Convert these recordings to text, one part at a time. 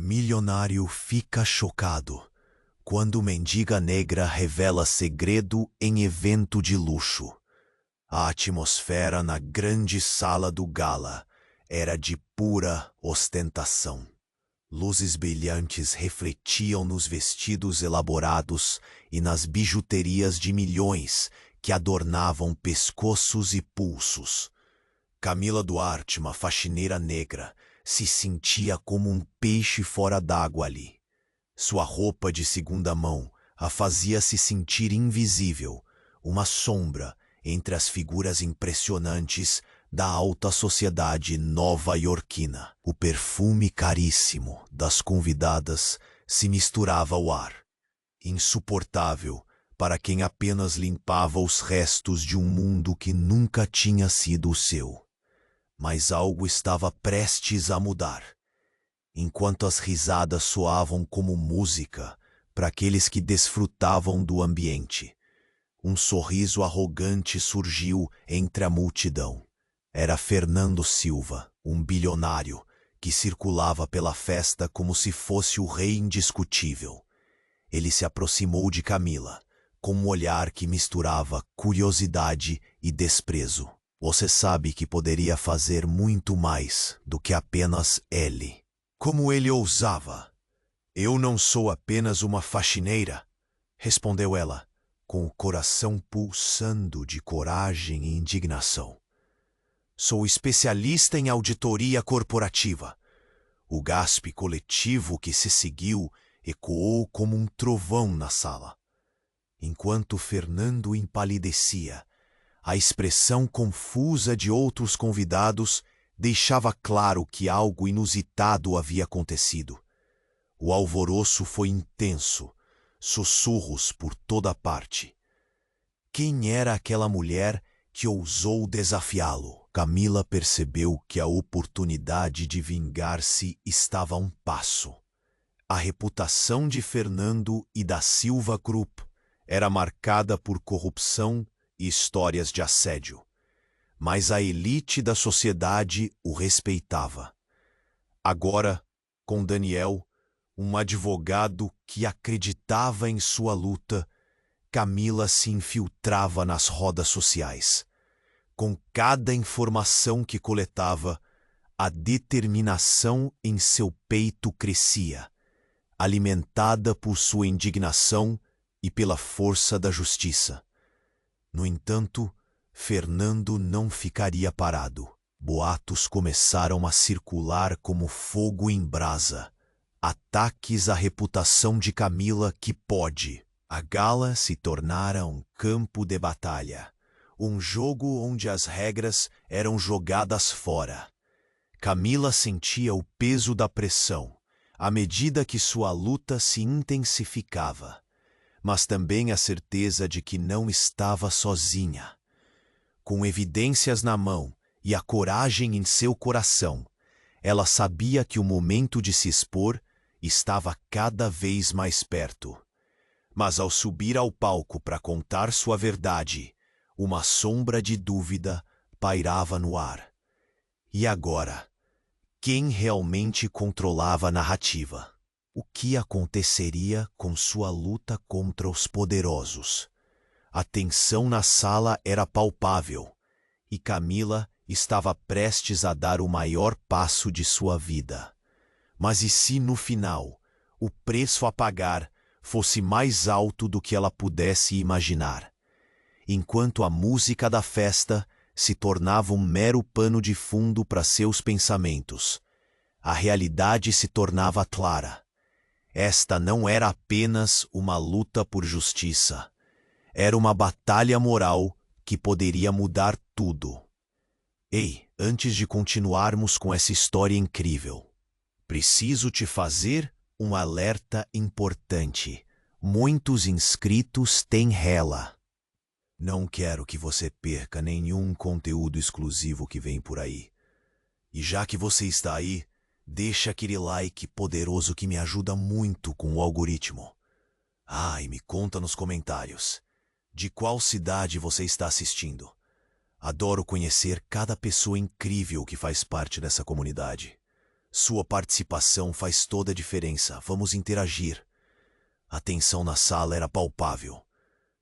Milionário fica chocado quando mendiga negra revela segredo em evento de luxo. A atmosfera na grande sala do gala era de pura ostentação. Luzes brilhantes refletiam nos vestidos elaborados e nas bijuterias de milhões que adornavam pescoços e pulsos. Camila Duarte, uma faxineira negra, se sentia como um peixe fora d'água ali. Sua roupa de segunda mão a fazia se sentir invisível, uma sombra entre as figuras impressionantes da alta sociedade nova-iorquina. O perfume caríssimo das convidadas se misturava ao ar, insuportável para quem apenas limpava os restos de um mundo que nunca tinha sido o seu. Mas algo estava prestes a mudar. Enquanto as risadas soavam como música para aqueles que desfrutavam do ambiente, um sorriso arrogante surgiu entre a multidão. Era Fernando Silva, um bilionário, que circulava pela festa como se fosse o rei indiscutível. Ele se aproximou de Camila, com um olhar que misturava curiosidade e desprezo. Você sabe que poderia fazer muito mais do que apenas ele. Como ele ousava? Eu não sou apenas uma faxineira, respondeu ela, com o coração pulsando de coragem e indignação. Sou especialista em auditoria corporativa. O gaspe coletivo que se seguiu ecoou como um trovão na sala. Enquanto Fernando empalidecia, a expressão confusa de outros convidados deixava claro que algo inusitado havia acontecido. O alvoroço foi intenso, sussurros por toda parte. Quem era aquela mulher que ousou desafiá-lo? Camila percebeu que a oportunidade de vingar-se estava a um passo. A reputação de Fernando e da Silva Group era marcada por corrupção e histórias de assédio. Mas a elite da sociedade o respeitava. Agora, com Daniel, um advogado que acreditava em sua luta, Camila se infiltrava nas rodas sociais. Com cada informação que coletava, a determinação em seu peito crescia, alimentada por sua indignação e pela força da justiça. No entanto, Fernando não ficaria parado. Boatos começaram a circular como fogo em brasa. Ataques à reputação de Camila que pode. A gala se tornara um campo de batalha. Um jogo onde as regras eram jogadas fora. Camila sentia o peso da pressão, à medida que sua luta se intensificava, mas também a certeza de que não estava sozinha. Com evidências na mão e a coragem em seu coração, ela sabia que o momento de se expor estava cada vez mais perto. Mas ao subir ao palco para contar sua verdade, uma sombra de dúvida pairava no ar. E agora? Quem realmente controlava a narrativa? O que aconteceria com sua luta contra os poderosos? A tensão na sala era palpável, e Camila estava prestes a dar o maior passo de sua vida. Mas e se no final, o preço a pagar fosse mais alto do que ela pudesse imaginar? Enquanto a música da festa se tornava um mero pano de fundo para seus pensamentos, a realidade se tornava clara. Esta não era apenas uma luta por justiça. Era uma batalha moral que poderia mudar tudo. Ei, antes de continuarmos com essa história incrível, preciso te fazer um alerta importante. Muitos inscritos têm rela. Não quero que você perca nenhum conteúdo exclusivo que vem por aí. E já que você está aí, deixa aquele like poderoso que me ajuda muito com o algoritmo. E me conta nos comentários. De qual cidade você está assistindo? Adoro conhecer cada pessoa incrível que faz parte dessa comunidade. Sua participação faz toda a diferença. Vamos interagir. A tensão na sala era palpável.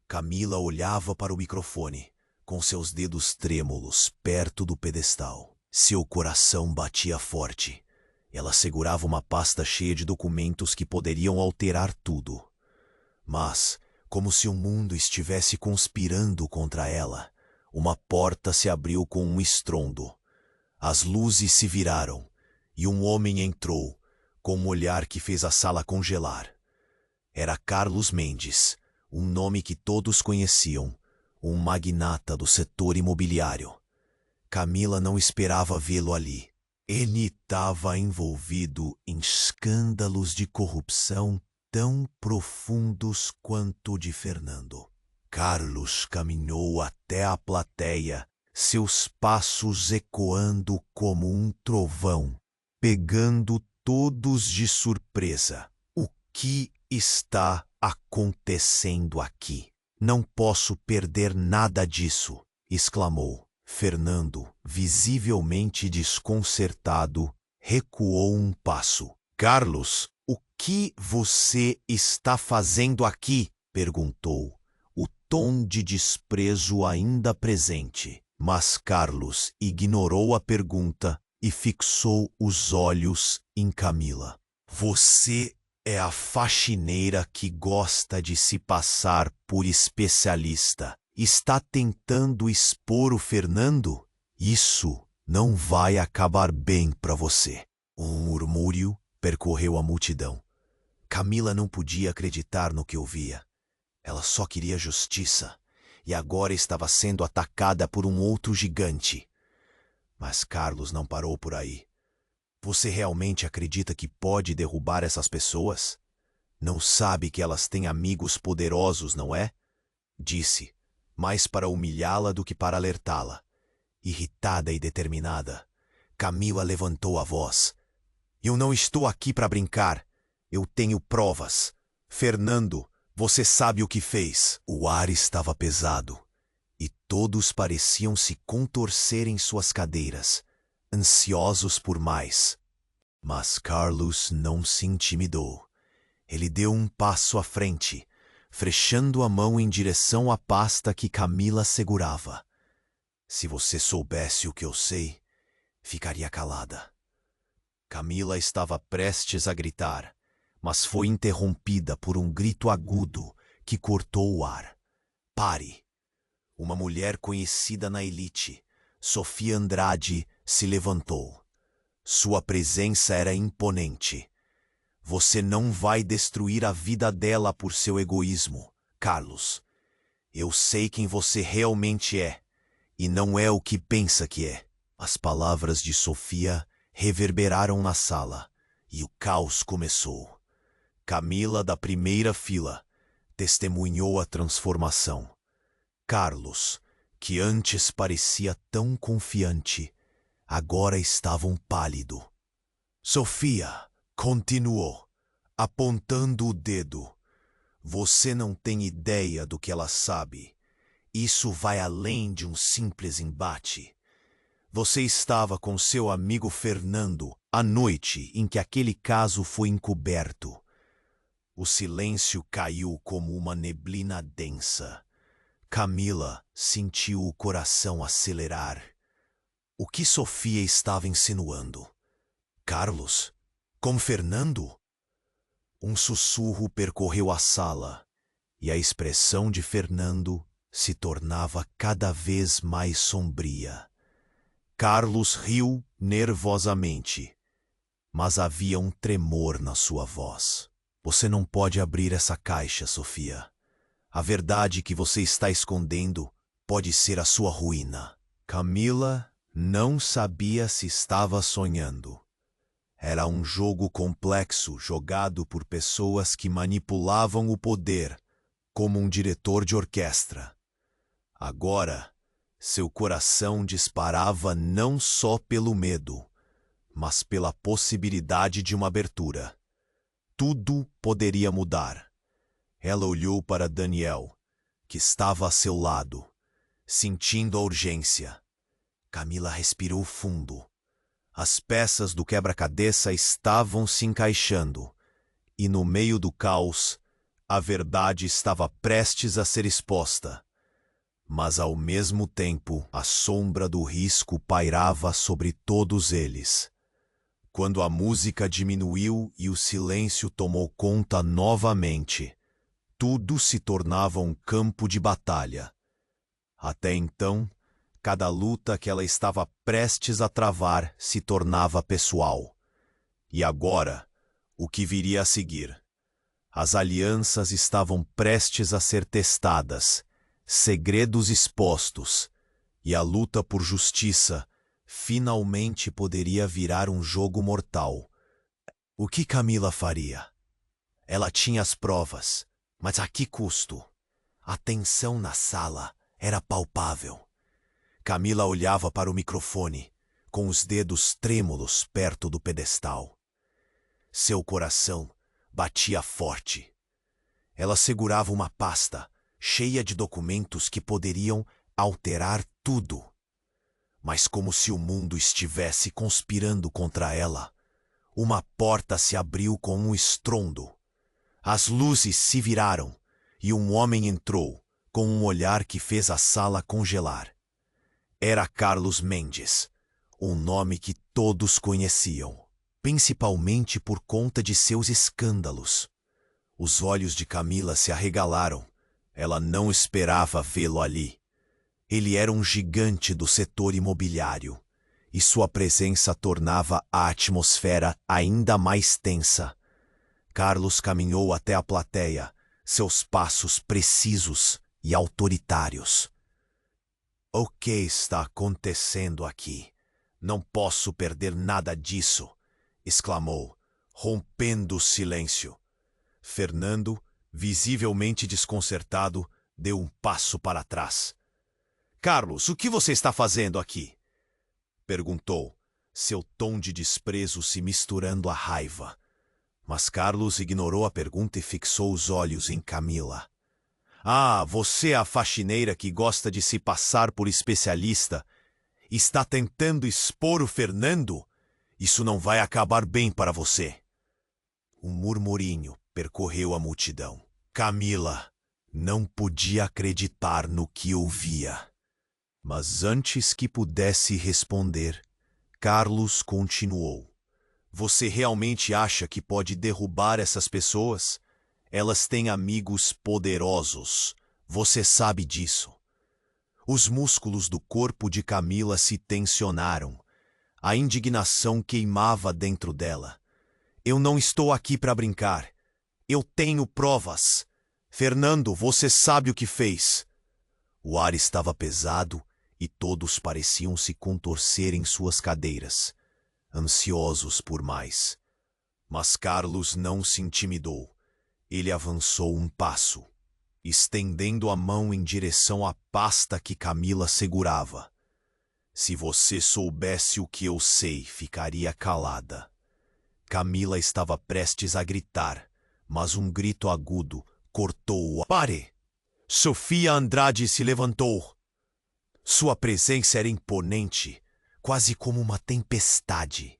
Camila olhava para o microfone, com seus dedos trêmulos perto do pedestal. Seu coração batia forte. Ela segurava uma pasta cheia de documentos que poderiam alterar tudo. Mas, como se o mundo estivesse conspirando contra ela, uma porta se abriu com um estrondo. As luzes se viraram e um homem entrou, com um olhar que fez a sala congelar. Era Carlos Mendes, um nome que todos conheciam, um magnata do setor imobiliário. Camila não esperava vê-lo ali. Ele estava envolvido em escândalos de corrupção tão profundos quanto o de Fernando. Carlos caminhou até a plateia, seus passos ecoando como um trovão, pegando todos de surpresa. O que está acontecendo aqui? Não posso perder nada disso, exclamou. Fernando, visivelmente desconcertado, recuou um passo. Carlos, o que você está fazendo aqui? Perguntou, o tom de desprezo ainda presente. Mas Carlos ignorou a pergunta e fixou os olhos em Camila. Você é a faxineira que gosta de se passar por especialista. Está tentando expor o Fernando? Isso não vai acabar bem para você. Um murmúrio percorreu a multidão. Camila não podia acreditar no que ouvia. Ela só queria justiça e agora estava sendo atacada por um outro gigante. Mas Carlos não parou por aí. Você realmente acredita que pode derrubar essas pessoas? Não sabe que elas têm amigos poderosos, não é? Disse, mais para humilhá-la do que para alertá-la. Irritada e determinada, Camila levantou a voz. Eu não estou aqui para brincar. Eu tenho provas. Fernando, você sabe o que fez. O ar estava pesado e todos pareciam se contorcer em suas cadeiras, ansiosos por mais. Mas Carlos não se intimidou. Ele deu um passo à frente, frechando a mão em direção à pasta que Camila segurava. Se você soubesse o que eu sei, ficaria calada. Camila estava prestes a gritar, mas foi interrompida por um grito agudo que cortou o ar. Pare! Uma mulher conhecida na elite, Sofia Andrade, se levantou. Sua presença era imponente. Você não vai destruir a vida dela por seu egoísmo, Carlos. Eu sei quem você realmente é, e não é o que pensa que é. As palavras de Sofia reverberaram na sala, e o caos começou. Camila, da primeira fila, testemunhou a transformação. Carlos, que antes parecia tão confiante, agora estava pálido. Sofia continuou, apontando o dedo. Você não tem ideia do que ela sabe. Isso vai além de um simples embate. Você estava com seu amigo Fernando a noite em que aquele caso foi encoberto. O silêncio caiu como uma neblina densa. Camila sentiu o coração acelerar. O que Sofia estava insinuando? Carlos? Com Fernando? Um sussurro percorreu a sala, e a expressão de Fernando se tornava cada vez mais sombria. Carlos riu nervosamente, mas havia um tremor na sua voz. Você não pode abrir essa caixa, Sofia. A verdade que você está escondendo pode ser a sua ruína. Camila não sabia se estava sonhando. Era um jogo complexo jogado por pessoas que manipulavam o poder, como um diretor de orquestra. Agora, seu coração disparava não só pelo medo, mas pela possibilidade de uma abertura. Tudo poderia mudar. Ela olhou para Daniel, que estava a seu lado, sentindo a urgência. Camila respirou fundo. As peças do quebra-cabeça estavam se encaixando, e no meio do caos, a verdade estava prestes a ser exposta. Mas ao mesmo tempo, a sombra do risco pairava sobre todos eles. Quando a música diminuiu e o silêncio tomou conta novamente, tudo se tornava um campo de batalha. Até então, cada luta que ela estava prestes a travar se tornava pessoal. E agora, o que viria a seguir? As alianças estavam prestes a ser testadas, segredos expostos, e a luta por justiça finalmente poderia virar um jogo mortal. O que Camila faria? Ela tinha as provas, mas a que custo? A tensão na sala era palpável. Camila olhava para o microfone, com os dedos trêmulos perto do pedestal. Seu coração batia forte. Ela segurava uma pasta cheia de documentos que poderiam alterar tudo. Mas como se o mundo estivesse conspirando contra ela, uma porta se abriu com um estrondo. As luzes se viraram e um homem entrou, com um olhar que fez a sala congelar. Era Carlos Mendes, um nome que todos conheciam, principalmente por conta de seus escândalos. Os olhos de Camila se arregalaram. Ela não esperava vê-lo ali. Ele era um gigante do setor imobiliário, e sua presença tornava a atmosfera ainda mais tensa. Carlos caminhou até a plateia, seus passos precisos e autoritários. O que está acontecendo aqui? Não posso perder nada disso, exclamou, rompendo o silêncio. Fernando, visivelmente desconcertado, deu um passo para trás. Carlos, o que você está fazendo aqui? Perguntou, seu tom de desprezo se misturando à raiva. Mas Carlos ignorou a pergunta e fixou os olhos em Camila. Ah, você é a faxineira que gosta de se passar por especialista. Está tentando expor o Fernando? Isso não vai acabar bem para você. Um murmurinho percorreu a multidão. Camila não podia acreditar no que ouvia. Mas antes que pudesse responder, Carlos continuou. Você realmente acha que pode derrubar essas pessoas? Elas têm amigos poderosos. Você sabe disso. Os músculos do corpo de Camila se tensionaram. A indignação queimava dentro dela. Eu não estou aqui para brincar. Eu tenho provas. Fernando, você sabe o que fez. O ar estava pesado e todos pareciam se contorcer em suas cadeiras, ansiosos por mais. Mas Carlos não se intimidou. Ele avançou um passo, estendendo a mão em direção à pasta que Camila segurava. Se você soubesse o que eu sei, ficaria calada. Camila estava prestes a gritar, mas um grito agudo cortou-o. Pare! Sofia Andrade se levantou. Sua presença era imponente, quase como uma tempestade.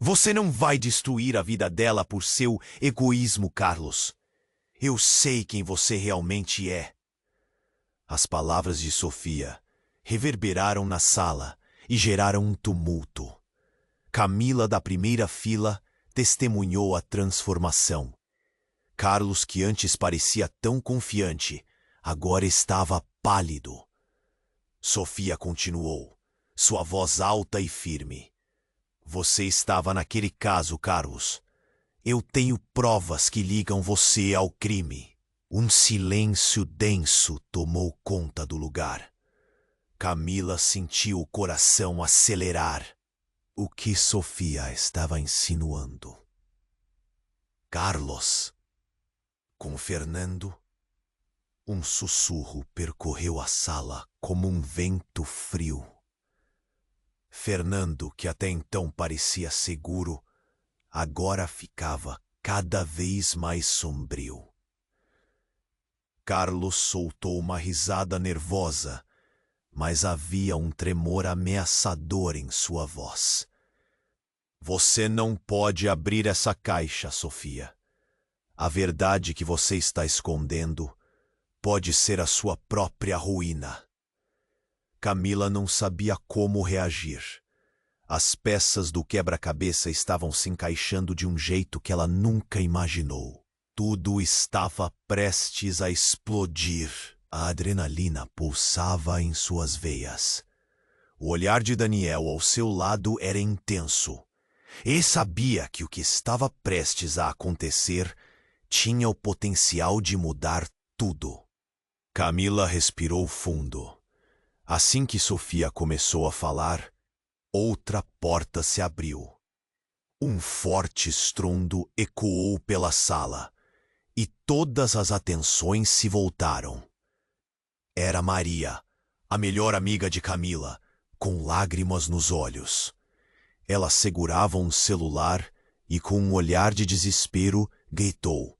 Você não vai destruir a vida dela por seu egoísmo, Carlos. Eu sei quem você realmente é. As palavras de Sofia reverberaram na sala e geraram um tumulto. Camila, da primeira fila, testemunhou a transformação. Carlos, que antes parecia tão confiante, agora estava pálido. Sofia continuou, sua voz alta e firme. Você estava naquele caso, Carlos. Eu tenho provas que ligam você ao crime. Um silêncio denso tomou conta do lugar. Camila sentiu o coração acelerar. O que Sofia estava insinuando? Carlos. Com Fernando, um sussurro percorreu a sala como um vento frio. Fernando, que até então parecia seguro, agora ficava cada vez mais sombrio. Carlos soltou uma risada nervosa, mas havia um tremor ameaçador em sua voz. Você não pode abrir essa caixa, Sofia. A verdade que você está escondendo pode ser a sua própria ruína. Camila não sabia como reagir. As peças do quebra-cabeça estavam se encaixando de um jeito que ela nunca imaginou. Tudo estava prestes a explodir. A adrenalina pulsava em suas veias. O olhar de Daniel ao seu lado era intenso. Ele sabia que o que estava prestes a acontecer tinha o potencial de mudar tudo. Camila respirou fundo. Assim que Sofia começou a falar, outra porta se abriu. Um forte estrondo ecoou pela sala e todas as atenções se voltaram. Era Maria, a melhor amiga de Camila, com lágrimas nos olhos. Ela segurava um celular e, com um olhar de desespero, gritou: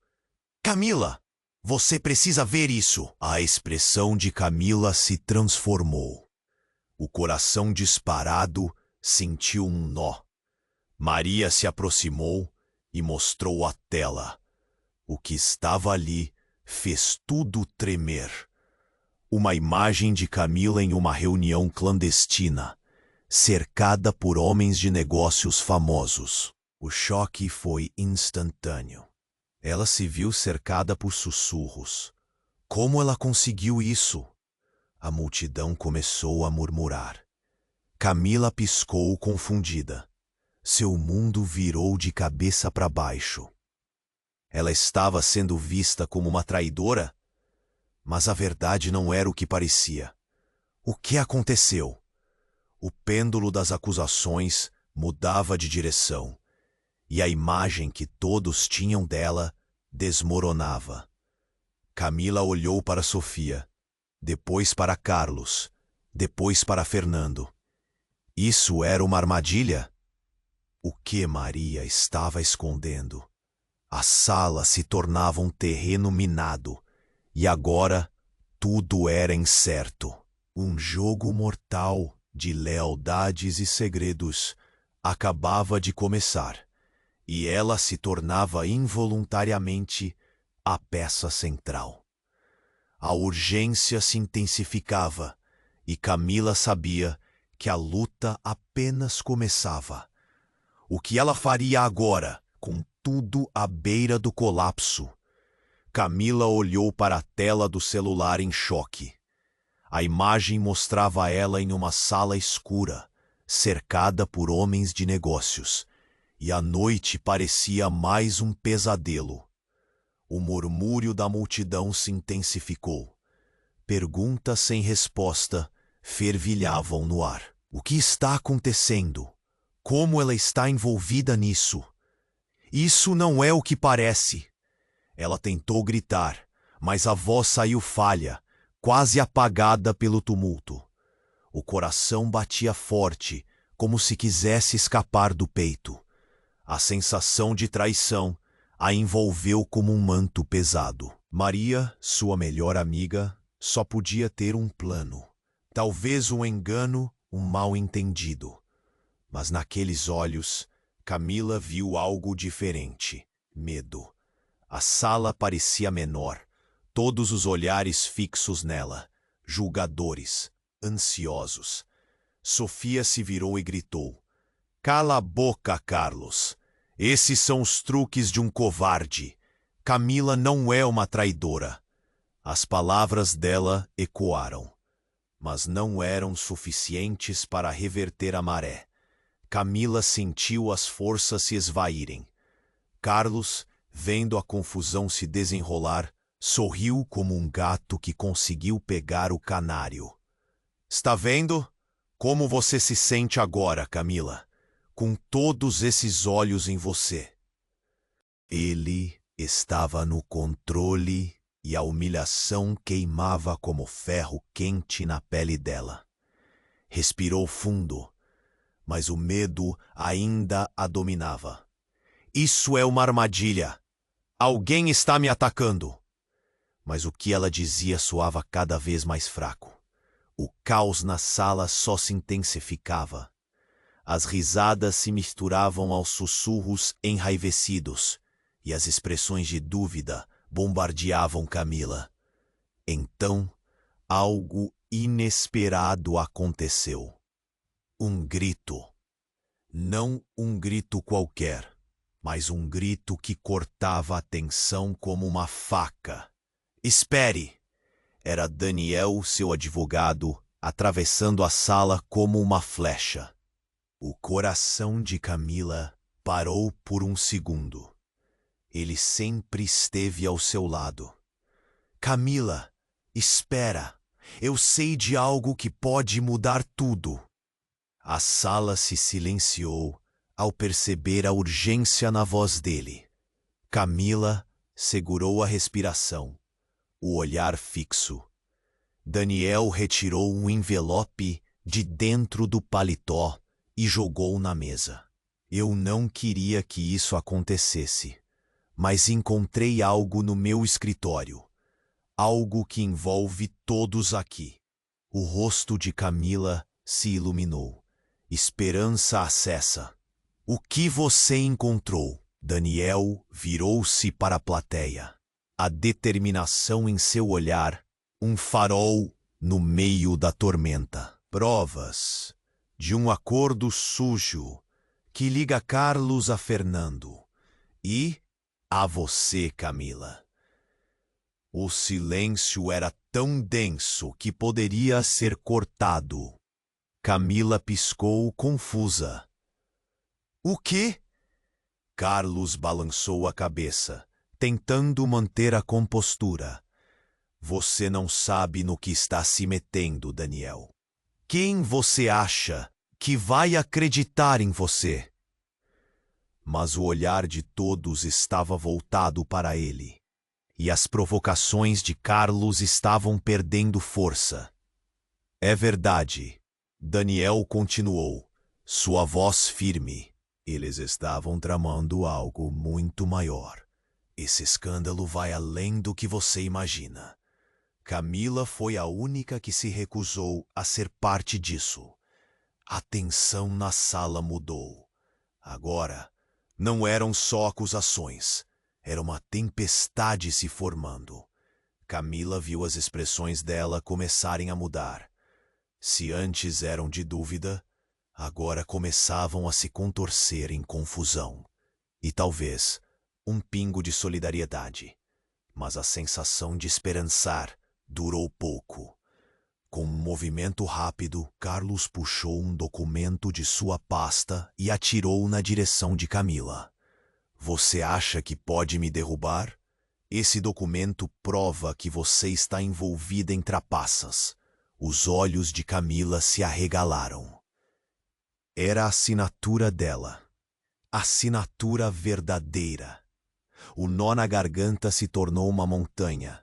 "Camila, você precisa ver isso!" A expressão de Camila se transformou. O coração disparado sentiu um nó. Maria se aproximou e mostrou a tela. O que estava ali fez tudo tremer. Uma imagem de Camila em uma reunião clandestina, cercada por homens de negócios famosos. O choque foi instantâneo. Ela se viu cercada por sussurros. Como ela conseguiu isso? A multidão começou a murmurar. Camila piscou confundida. Seu mundo virou de cabeça para baixo. Ela estava sendo vista como uma traidora? Mas a verdade não era o que parecia. O que aconteceu? O pêndulo das acusações mudava de direção, e a imagem que todos tinham dela desmoronava. Camila olhou para Sofia, depois para Carlos, depois para Fernando. Isso era uma armadilha? O que Maria estava escondendo? A sala se tornava um terreno minado, e agora tudo era incerto. Um jogo mortal de lealdades e segredos acabava de começar, e ela se tornava involuntariamente a peça central. A urgência se intensificava, e Camila sabia que a luta apenas começava. O que ela faria agora, com tudo à beira do colapso? Camila olhou para a tela do celular em choque. A imagem mostrava ela em uma sala escura, cercada por homens de negócios, e a noite parecia mais um pesadelo. O murmúrio da multidão se intensificou. Perguntas sem resposta fervilhavam no ar. O que está acontecendo? Como ela está envolvida nisso? Isso não é o que parece. Ela tentou gritar, mas a voz saiu falha, quase apagada pelo tumulto. O coração batia forte, como se quisesse escapar do peito. A sensação de traição a envolveu como um manto pesado. Maria, sua melhor amiga, só podia ter um plano. Talvez um engano, um mal-entendido. Mas naqueles olhos, Camila viu algo diferente: medo. A sala parecia menor, todos os olhares fixos nela, julgadores, ansiosos. Sofia se virou e gritou: "Cala a boca, Carlos! Esses são os truques de um covarde. Camila não é uma traidora." As palavras dela ecoaram, mas não eram suficientes para reverter a maré. Camila sentiu as forças se esvaírem. Carlos, vendo a confusão se desenrolar, sorriu como um gato que conseguiu pegar o canário. "Está vendo? Como você se sente agora, Camila, com todos esses olhos em você?" Ele estava no controle e a humilhação queimava como ferro quente na pele dela. Respirou fundo, mas o medo ainda a dominava. "Isso é uma armadilha. Alguém está me atacando." Mas o que ela dizia soava cada vez mais fraco. O caos na sala só se intensificava. As risadas se misturavam aos sussurros enraivecidos, e as expressões de dúvida bombardeavam Camila. Então, algo inesperado aconteceu. Um grito. Não um grito qualquer, mas um grito que cortava a tensão como uma faca. Espere! Era Daniel, seu advogado, atravessando a sala como uma flecha. O coração de Camila parou por um segundo. Ele sempre esteve ao seu lado. Camila, espera! Eu sei de algo que pode mudar tudo. A sala se silenciou ao perceber a urgência na voz dele. Camila segurou a respiração, o olhar fixo. Daniel retirou um envelope de dentro do paletó e jogou na mesa. Eu não queria que isso acontecesse, mas encontrei algo no meu escritório. Algo que envolve todos aqui. O rosto de Camila se iluminou. Esperança acessa. O que você encontrou? Daniel virou-se para a plateia. A determinação em seu olhar, um farol no meio da tormenta. Provas de um acordo sujo que liga Carlos a Fernando e a você, Camila. O silêncio era tão denso que poderia ser cortado. Camila piscou confusa. O quê? Carlos balançou a cabeça, tentando manter a compostura. Você não sabe no que está se metendo, Daniel. Quem você acha que vai acreditar em você? Mas o olhar de todos estava voltado para ele. E as provocações de Carlos estavam perdendo força. É verdade, Daniel continuou, sua voz firme. Eles estavam tramando algo muito maior. Esse escândalo vai além do que você imagina. Camila foi a única que se recusou a ser parte disso. A tensão na sala mudou. Agora, não eram só acusações. Era uma tempestade se formando. Camila viu as expressões dela começarem a mudar. Se antes eram de dúvida, agora começavam a se contorcer em confusão. E talvez um pingo de solidariedade. Mas a sensação de esperançar durou pouco. Com um movimento rápido, Carlos puxou um documento de sua pasta e atirou na direção de Camila. Você acha que pode me derrubar? Esse documento prova que você está envolvida em trapaças. Os olhos de Camila se arregalaram. Era a assinatura dela. Assinatura verdadeira. O nó na garganta se tornou uma montanha.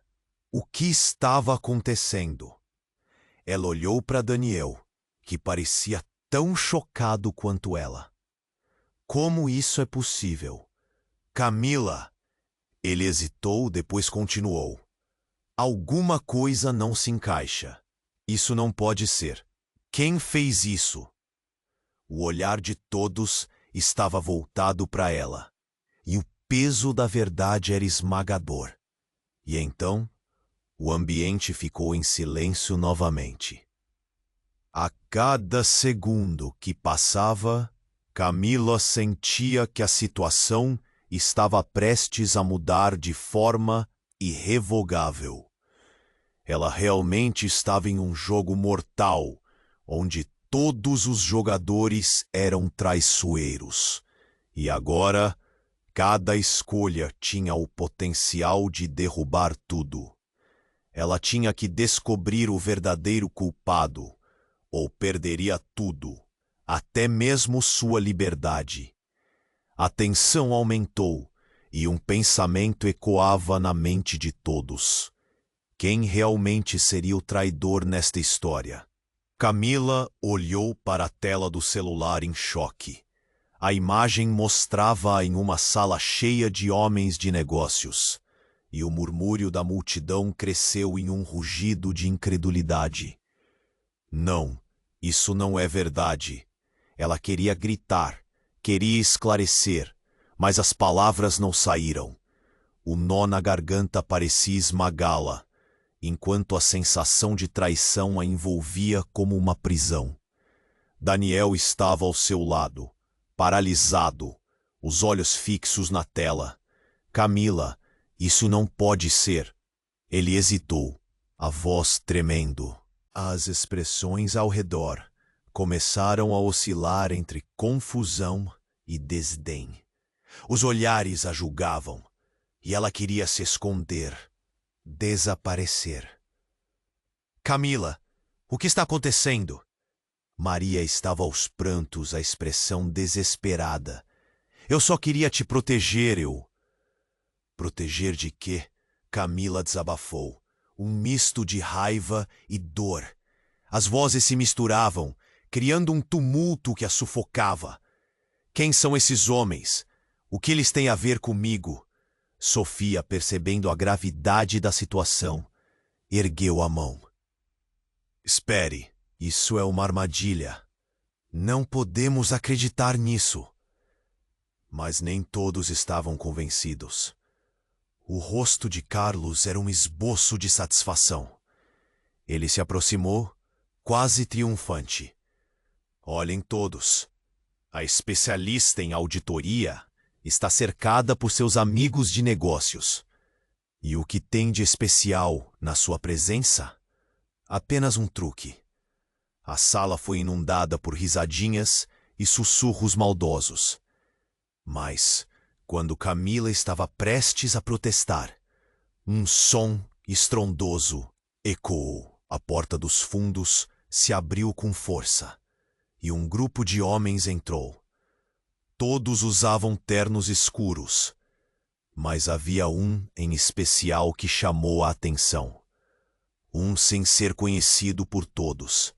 O que estava acontecendo? Ela olhou para Daniel, que parecia tão chocado quanto ela. Como isso é possível? Camila! Ele hesitou, depois continuou. Alguma coisa não se encaixa. Isso não pode ser. Quem fez isso? O olhar de todos estava voltado para ela, e o peso da verdade era esmagador. E então, o ambiente ficou em silêncio novamente. A cada segundo que passava, Camila sentia que a situação estava prestes a mudar de forma irrevogável. Ela realmente estava em um jogo mortal, onde todos os jogadores eram traiçoeiros. E agora, cada escolha tinha o potencial de derrubar tudo. Ela tinha que descobrir o verdadeiro culpado, ou perderia tudo, até mesmo sua liberdade. A tensão aumentou e um pensamento ecoava na mente de todos. Quem realmente seria o traidor nesta história? Camila olhou para a tela do celular em choque. A imagem mostrava-a em uma sala cheia de homens de negócios, e o murmúrio da multidão cresceu em um rugido de incredulidade. Não, isso não é verdade. Ela queria gritar, queria esclarecer, mas as palavras não saíram. O nó na garganta parecia esmagá-la, enquanto a sensação de traição a envolvia como uma prisão. Daniel estava ao seu lado, paralisado, os olhos fixos na tela. Camila, isso não pode ser. Ele hesitou, a voz tremendo. As expressões ao redor começaram a oscilar entre confusão e desdém. Os olhares a julgavam, e ela queria se esconder, desaparecer. Camila, o que está acontecendo? Maria estava aos prantos, a expressão desesperada. Eu só queria te proteger, eu. Proteger de quê? Camila desabafou. Um misto de raiva e dor. As vozes se misturavam, criando um tumulto que a sufocava. Quem são esses homens? O que eles têm a ver comigo? Sofia, percebendo a gravidade da situação, ergueu a mão. Espere, isso é uma armadilha. Não podemos acreditar nisso. Mas nem todos estavam convencidos. O rosto de Carlos era um esboço de satisfação. Ele se aproximou, quase triunfante. Olhem todos. A especialista em auditoria está cercada por seus amigos de negócios. E o que tem de especial na sua presença? Apenas um truque. A sala foi inundada por risadinhas e sussurros maldosos. Mas, quando Camila estava prestes a protestar, um som estrondoso ecoou. A porta dos fundos se abriu com força, e um grupo de homens entrou. Todos usavam ternos escuros, mas havia um em especial que chamou a atenção. Um sem ser conhecido por todos,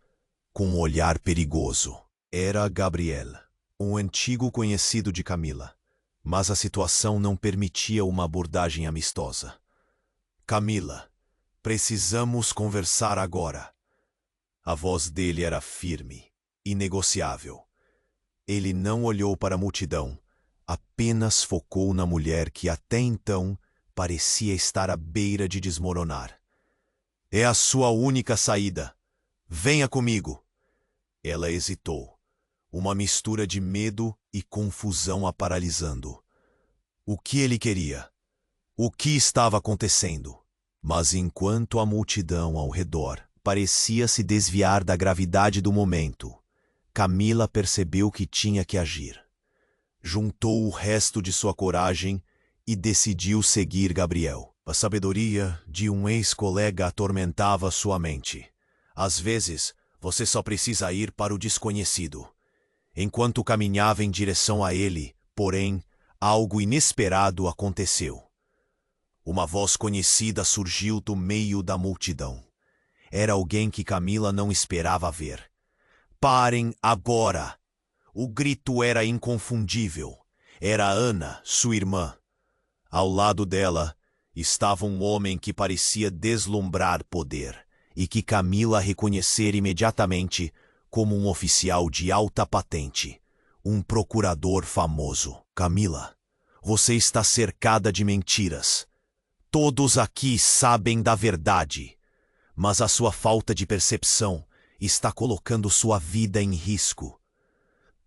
com um olhar perigoso. Era Gabriel, um antigo conhecido de Camila, mas a situação não permitia uma abordagem amistosa. Camila, precisamos conversar agora. A voz dele era firme, inegociável. Ele não olhou para a multidão, apenas focou na mulher que até então parecia estar à beira de desmoronar. É a sua única saída. Venha comigo. Ela hesitou, uma mistura de medo e confusão a paralisando. O que ele queria? O que estava acontecendo? Mas enquanto a multidão ao redor parecia se desviar da gravidade do momento, Camila percebeu que tinha que agir. Juntou o resto de sua coragem e decidiu seguir Gabriel. A sabedoria de um ex-colega atormentava sua mente. Às vezes, você só precisa ir para o desconhecido. Enquanto caminhava em direção a ele, porém, algo inesperado aconteceu. Uma voz conhecida surgiu do meio da multidão. Era alguém que Camila não esperava ver. Parem agora! O grito era inconfundível. Era Ana, sua irmã. Ao lado dela estava um homem que parecia deslumbrar poder e que Camila reconhecera imediatamente como um oficial de alta patente, um procurador famoso. Camila, você está cercada de mentiras. Todos aqui sabem da verdade, mas a sua falta de percepção está colocando sua vida em risco.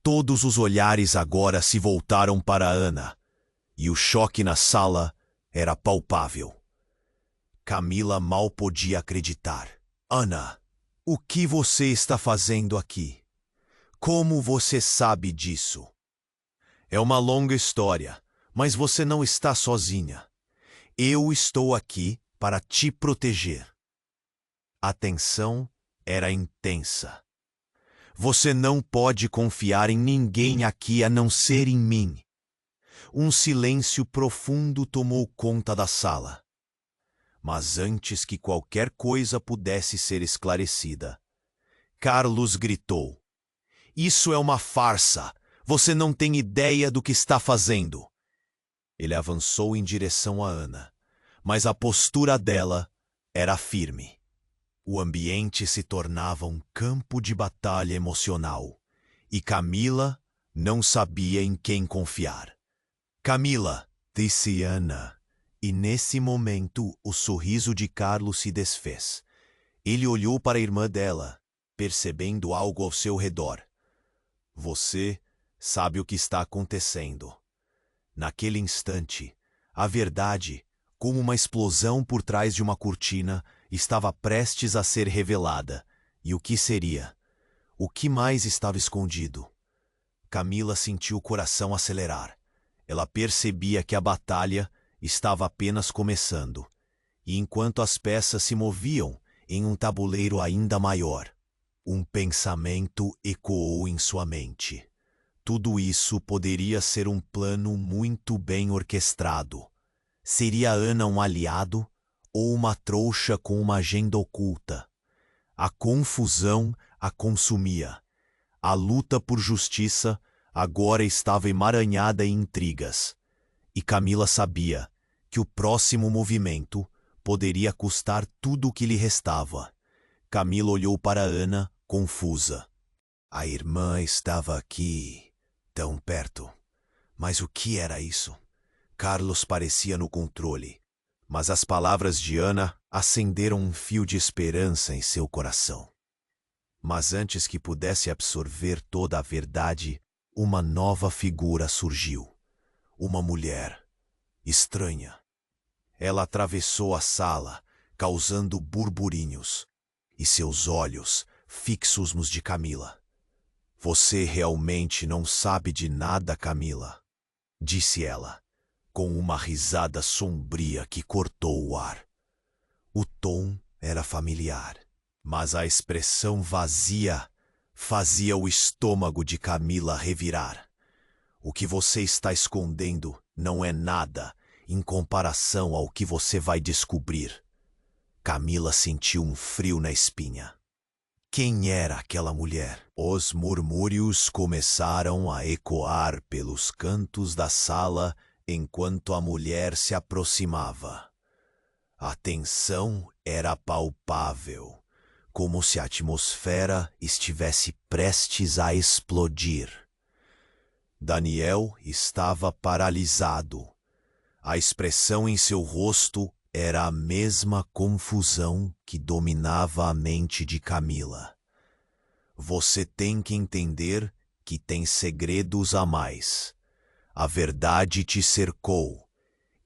Todos os olhares agora se voltaram para Ana, e o choque na sala era palpável. Camila mal podia acreditar. Ana, o que você está fazendo aqui? Como você sabe disso? É uma longa história, mas você não está sozinha. Eu estou aqui para te proteger. A tensão era intensa. Você não pode confiar em ninguém aqui a não ser em mim. Um silêncio profundo tomou conta da sala. Mas antes que qualquer coisa pudesse ser esclarecida, Carlos gritou: Isso é uma farsa! Você não tem ideia do que está fazendo! Ele avançou em direção a Ana, mas a postura dela era firme. O ambiente se tornava um campo de batalha emocional, e Camila não sabia em quem confiar. Camila, disse Ana, e nesse momento o sorriso de Carlos se desfez. Ele olhou para a irmã dela, percebendo algo ao seu redor. Você sabe o que está acontecendo. Naquele instante, a verdade, como uma explosão por trás de uma cortina, estava prestes a ser revelada. E o que seria? O que mais estava escondido? Camila sentiu o coração acelerar. Ela percebia que a batalha estava apenas começando. E enquanto as peças se moviam em um tabuleiro ainda maior, um pensamento ecoou em sua mente. Tudo isso poderia ser um plano muito bem orquestrado. Seria Ana um aliado ou uma trouxa com uma agenda oculta? A confusão a consumia. A luta por justiça agora estava emaranhada em intrigas. E Camila sabia que o próximo movimento poderia custar tudo o que lhe restava. Camila olhou para Ana, confusa. A irmã estava aqui, tão perto. Mas o que era isso? Carlos parecia no controle, mas as palavras de Ana acenderam um fio de esperança em seu coração. Mas antes que pudesse absorver toda a verdade, uma nova figura surgiu. Uma mulher, estranha. Ela atravessou a sala, causando burburinhos, e seus olhos fixos nos de Camila. Você realmente não sabe de nada, Camila, disse ela, com uma risada sombria que cortou o ar. O tom era familiar, mas a expressão vazia fazia o estômago de Camila revirar. O que você está escondendo não é nada em comparação ao que você vai descobrir. Camila sentiu um frio na espinha. Quem era aquela mulher? Os murmúrios começaram a ecoar pelos cantos da sala enquanto a mulher se aproximava. A tensão era palpável, como se a atmosfera estivesse prestes a explodir. Daniel estava paralisado. A expressão em seu rosto era a mesma confusão que dominava a mente de Camila. Você tem que entender que tem segredos a mais. A verdade te cercou,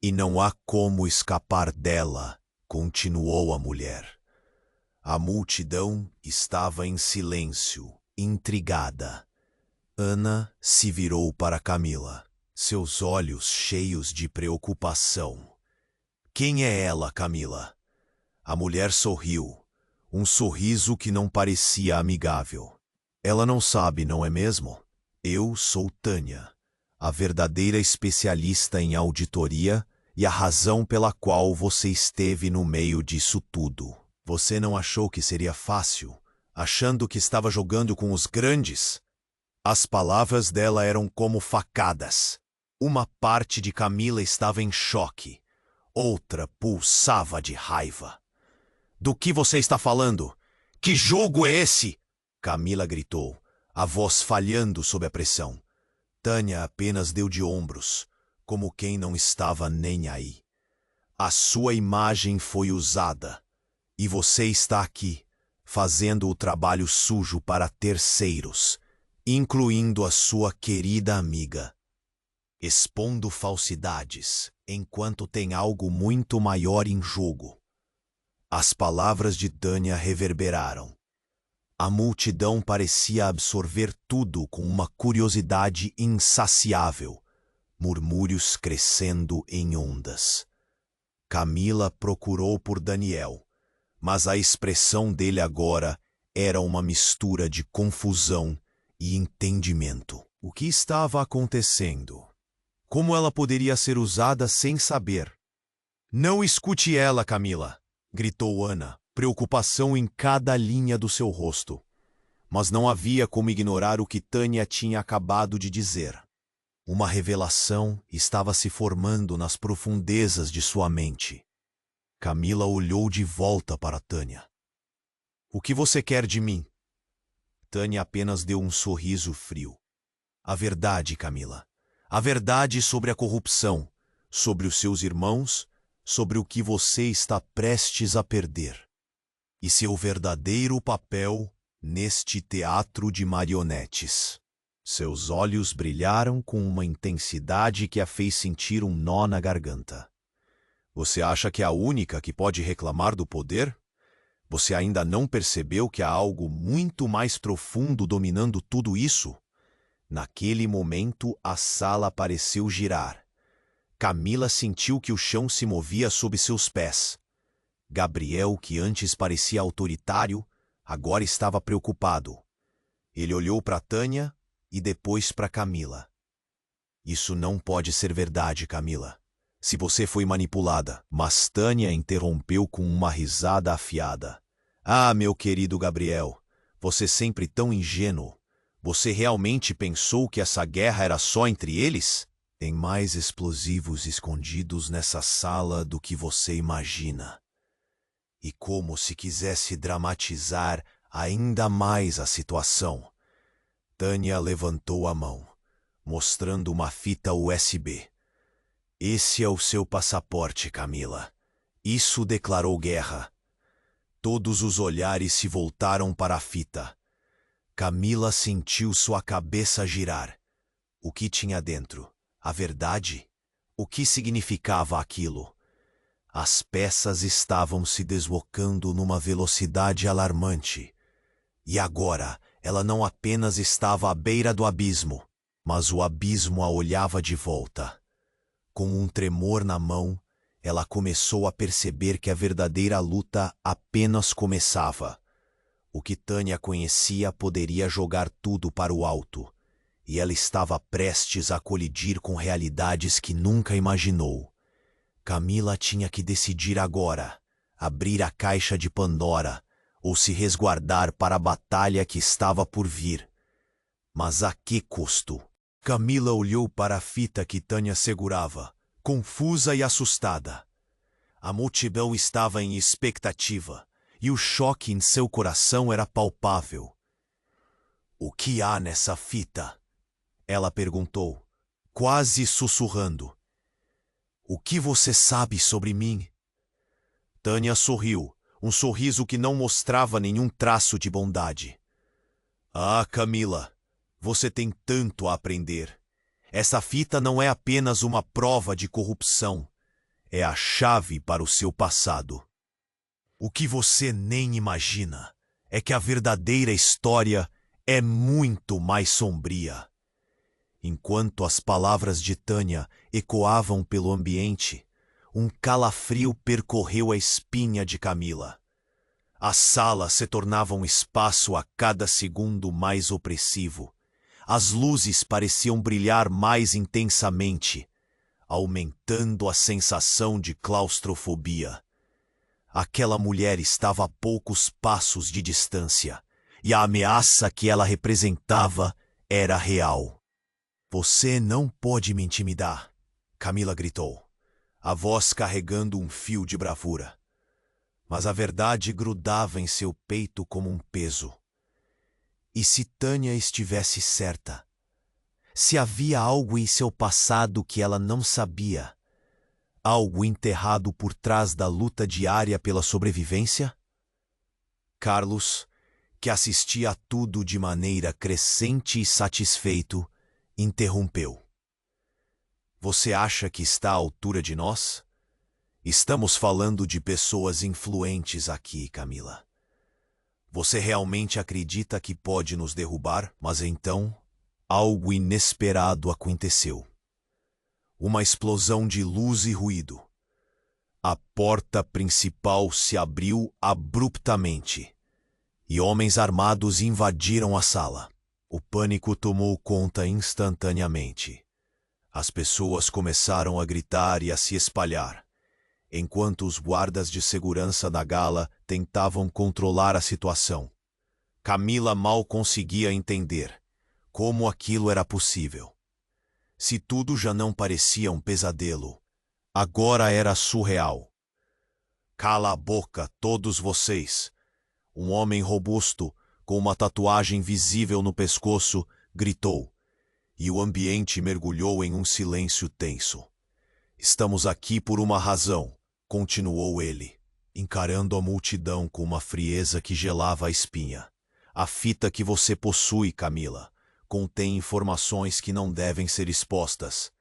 e não há como escapar dela, continuou a mulher. A multidão estava em silêncio, intrigada. Ana se virou para Camila, seus olhos cheios de preocupação. Quem é ela, Camila? A mulher sorriu, um sorriso que não parecia amigável. Ela não sabe, não é mesmo? Eu sou Tânia, a verdadeira especialista em auditoria e a razão pela qual você esteve no meio disso tudo. Você não achou que seria fácil, achando que estava jogando com os grandes? As palavras dela eram como facadas. Uma parte de Camila estava em choque. Outra pulsava de raiva. Do que você está falando? Que jogo é esse? Camila gritou, a voz falhando sob a pressão. Tânia apenas deu de ombros, como quem não estava nem aí. A sua imagem foi usada, e você está aqui, fazendo o trabalho sujo para terceiros, incluindo a sua querida amiga, expondo falsidades, enquanto tem algo muito maior em jogo. As palavras de Tânia reverberaram. A multidão parecia absorver tudo com uma curiosidade insaciável, murmúrios crescendo em ondas. Camila procurou por Daniel, mas a expressão dele agora era uma mistura de confusão e entendimento. O que estava acontecendo? Como ela poderia ser usada sem saber? Não escute ela, Camila, gritou Ana, preocupação em cada linha do seu rosto. Mas não havia como ignorar o que Tânia tinha acabado de dizer. Uma revelação estava se formando nas profundezas de sua mente. Camila olhou de volta para Tânia. O que você quer de mim? Tânia apenas deu um sorriso frio. A verdade, Camila. A verdade sobre a corrupção, sobre os seus irmãos, sobre o que você está prestes a perder. E seu verdadeiro papel neste teatro de marionetes. Seus olhos brilharam com uma intensidade que a fez sentir um nó na garganta. Você acha que é a única que pode reclamar do poder? Você ainda não percebeu que há algo muito mais profundo dominando tudo isso? Naquele momento, a sala pareceu girar. Camila sentiu que o chão se movia sob seus pés. Gabriel, que antes parecia autoritário, agora estava preocupado. Ele olhou para Tânia e depois para Camila. Isso não pode ser verdade, Camila. Se você foi manipulada. Mas Tânia interrompeu com uma risada afiada. Ah, meu querido Gabriel, você sempre tão ingênuo. Você realmente pensou que essa guerra era só entre eles? Tem mais explosivos escondidos nessa sala do que você imagina. E como se quisesse dramatizar ainda mais a situação, Tânia levantou a mão, mostrando uma fita USB. Esse é o seu passaporte, Camila. Isso declarou guerra. Todos os olhares se voltaram para a fita. Camila sentiu sua cabeça girar. O que tinha dentro? A verdade? O que significava aquilo? As peças estavam se deslocando numa velocidade alarmante. E agora, ela não apenas estava à beira do abismo, mas o abismo a olhava de volta. Com um tremor na mão, ela começou a perceber que a verdadeira luta apenas começava. O que Tânia conhecia poderia jogar tudo para o alto, e ela estava prestes a colidir com realidades que nunca imaginou. Camila tinha que decidir agora, abrir a caixa de Pandora ou se resguardar para a batalha que estava por vir. Mas a que custo? Camila olhou para a fita que Tânia segurava, confusa e assustada. A multidão estava em expectativa, e o choque em seu coração era palpável. O que há nessa fita? Ela perguntou, quase sussurrando. O que você sabe sobre mim? Tânia sorriu, um sorriso que não mostrava nenhum traço de bondade. Ah, Camila, você tem tanto a aprender. Essa fita não é apenas uma prova de corrupção. É a chave para o seu passado. O que você nem imagina é que a verdadeira história é muito mais sombria. Enquanto as palavras de Tânia ecoavam pelo ambiente, um calafrio percorreu a espinha de Camila. A sala se tornava um espaço a cada segundo mais opressivo. As luzes pareciam brilhar mais intensamente, aumentando a sensação de claustrofobia. Aquela mulher estava a poucos passos de distância, e a ameaça que ela representava era real. Você não pode me intimidar, Camila gritou, a voz carregando um fio de bravura. Mas a verdade grudava em seu peito como um peso. E se Tânia estivesse certa? Se havia algo em seu passado que ela não sabia? Algo enterrado por trás da luta diária pela sobrevivência? Carlos, que assistia a tudo de maneira crescente e satisfeito, interrompeu. Você acha que está à altura de nós? Estamos falando de pessoas influentes aqui, Camila. Você realmente acredita que pode nos derrubar? Mas então, algo inesperado aconteceu. Uma explosão de luz e ruído. A porta principal se abriu abruptamente, e homens armados invadiram a sala. O pânico tomou conta instantaneamente. As pessoas começaram a gritar e a se espalhar, enquanto os guardas de segurança da gala tentavam controlar a situação. Camila mal conseguia entender como aquilo era possível. Se tudo já não parecia um pesadelo, agora era surreal. Cala a boca, todos vocês! Um homem robusto, com uma tatuagem visível no pescoço, gritou, e o ambiente mergulhou em um silêncio tenso. Estamos aqui por uma razão, continuou ele, encarando a multidão com uma frieza que gelava a espinha. A fita que você possui, Camila, contém informações que não devem ser expostas.